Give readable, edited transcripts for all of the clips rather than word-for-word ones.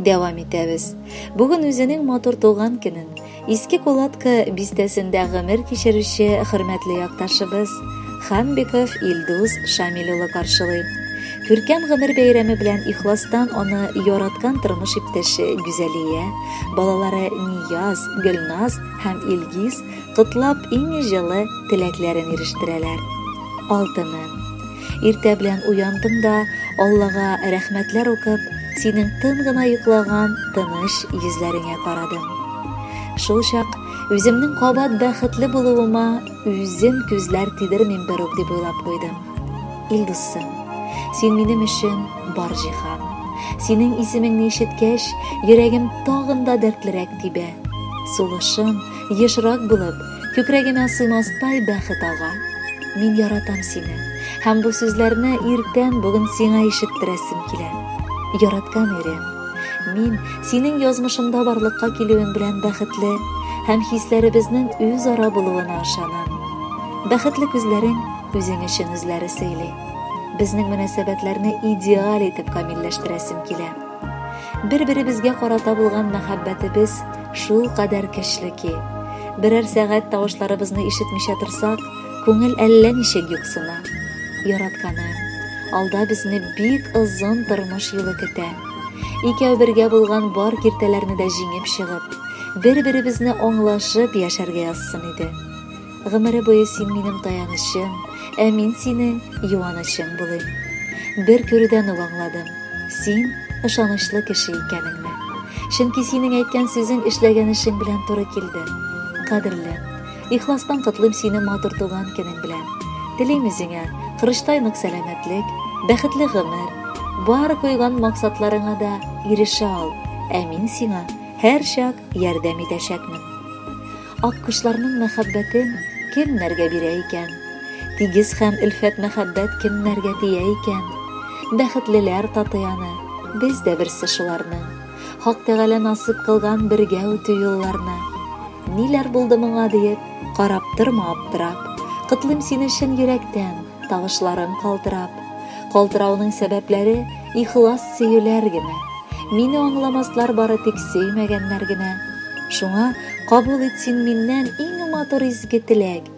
Devam итәбез. Бүген үзенең матур туган көнен Иске Кулатка бистәсендә гомер кичерүче хөрмәтле якташыбыз Ханбеков Илдус Шамил улы каршылый. Күркәм гомер бәйрәме белән ихластан аны яраткан тормыш иптәше Гүзәлия, балалары Нияз, Гөлназ һәм Илгиз кытлап иң җылы теләкләрен ирештерәләр. Алтыным. Иртә белән уяндым да Аллага рәхмәтләр укып, синең тын гына йоклаган тыныч йөзләреңә карадым. Шул чак үземнең кабат бәхетле булуыма үзем күзләр тидермим бер үк дип уйлап куйдым. Илдусым, син минем өчен бар җиһан. Синең исемеңне ишеткәч, йөрәгем тагын да дәртлерәк тибә. Сулышым ешрак булып, күкрәгемә сыймастай бәхет ага. Мин яратам сине, һәм бу сүзләрне иртән бүген сиңа ишеттерәсем килә. Яраткан ирем, мин синең язмышымда барлыкка килүең белән бәхетле һәм хисләребезнең үзара булуына ышанам. Бәхетле күзләрең үзең өчен үзләре сөйли. Безнең мөнәсәбәтләрне идеаль итеп камилләштерәсем килә. Бер-беребезгә карата булган мәхәббәтебез шул кадәр көчле ки, берәр сәгать тавышларыбызны ишетмичә торсак, күңел әллә ничек юксына. Яратканым, алда безне бик озын тормыш юлы көтә. Икәү бергә булган бар киртәләрне дә җиңеп чыгып, бер-беребезне аңлашып яшәргә язсын иде. Гомере буе син минем таянычым, ә мин синең юанычың булыйм. Бер күрүдән үк аңладым, син ышанычлы кеше икәнеңне. Чөнки синең әйткән сүзең эшләгән эшең белән туры килде. Кадерлем, ихластан котлыйм сине матур туган көнең белән. Телим үзеңә кырыштай нык сәламәтлек, бәхетле гомер, бар куйган максатларыңа да ирешә ал, ә мин сиңа һәр чак ярдәм итәчәкмен. Аккошларның мәхәббәтен кемнәргә бирә икән? Тигез һәм илфәт мәхәббәт кемнәргә тия икән? Бәхетлеләр татыяны, без дә берсе шуларның. Хак Тәгалә насыйп кылган бергә үтү юлларны. Ниләр булды моңа диеп, карап торма аптырап. Кытлым сине чын йөрәктән, тавышларым калтырап. Калтырауның сәбәпләре ихлас сөюләр генә. Мине аңламаслар бары тик сөймәгәннәр генә. Шуңа кабул ит син миннән иң матур изге теләк.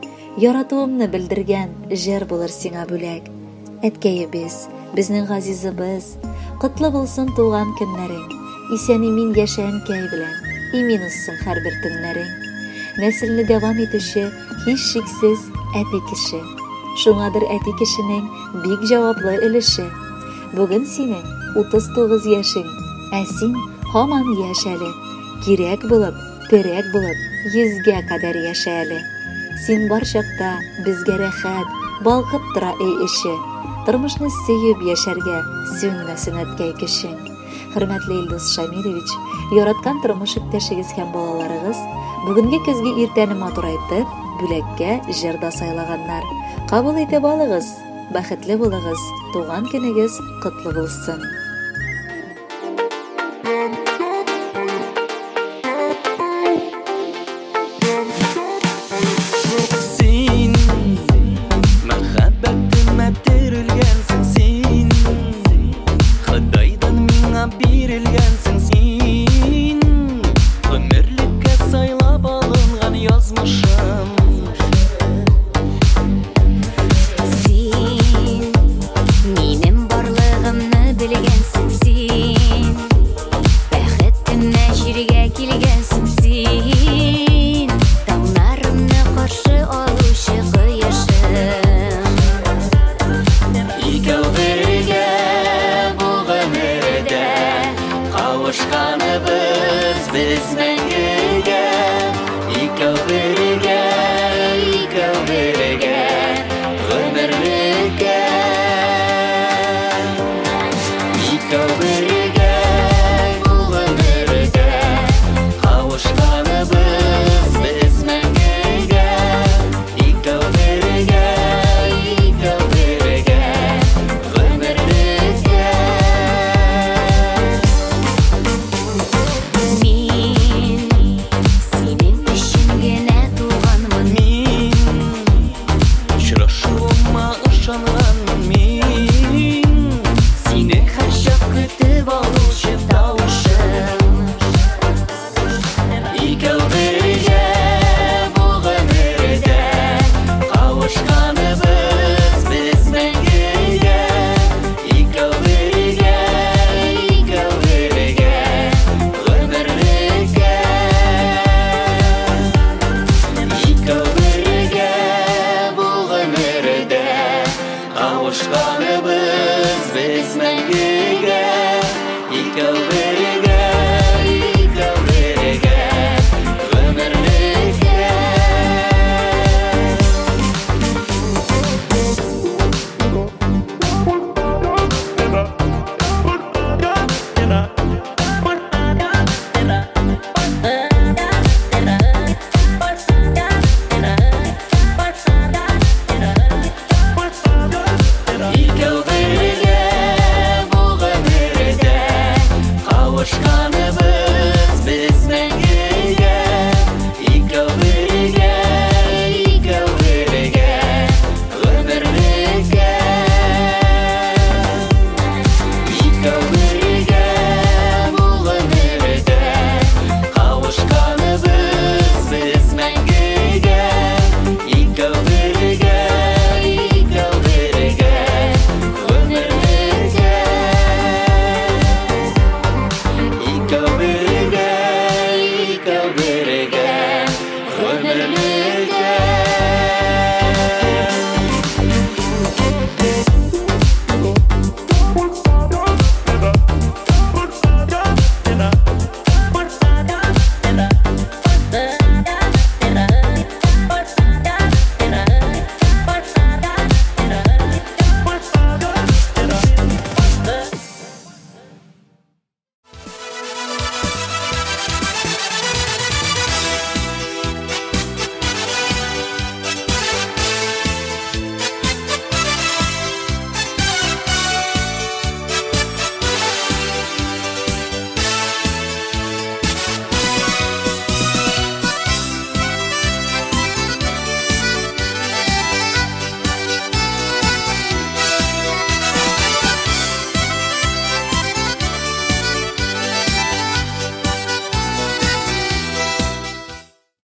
Яратуымны белдергән җыр булыр сиңа бүләк. Әткәебез, безнең газизыбыз, кытлы булсын туган көннәрең. Исән-имин яшә әнкәй белән, имин уссын һәрбер төннәрең. Нәселне дәвам итүче һич шиксез әти кеше. Шуңадыр әти кешенең бик җаваплы өлеше. Бүген синең 39 яшең, ә син һаман яшь әле. Кирәк булып, терәк булып, 100-гә кадәр яшә әле. Син бар чакта безгә рәхәт, балкып тора эше. Тормышны сөеп яшәргә сүнмәсен әткәй кешең. Хөрмәтле Илдус Шамилович, яраткан тормыш иптәшегез һәм балаларыгыз бүгенге көзге иртәне матур айтып, бүләккә җыр да сайлаганнар. Кабул итеп алыгыз, бәхетле булыгыз, туган көнегез котлы булсын. Me Туйганыбыз без мәңге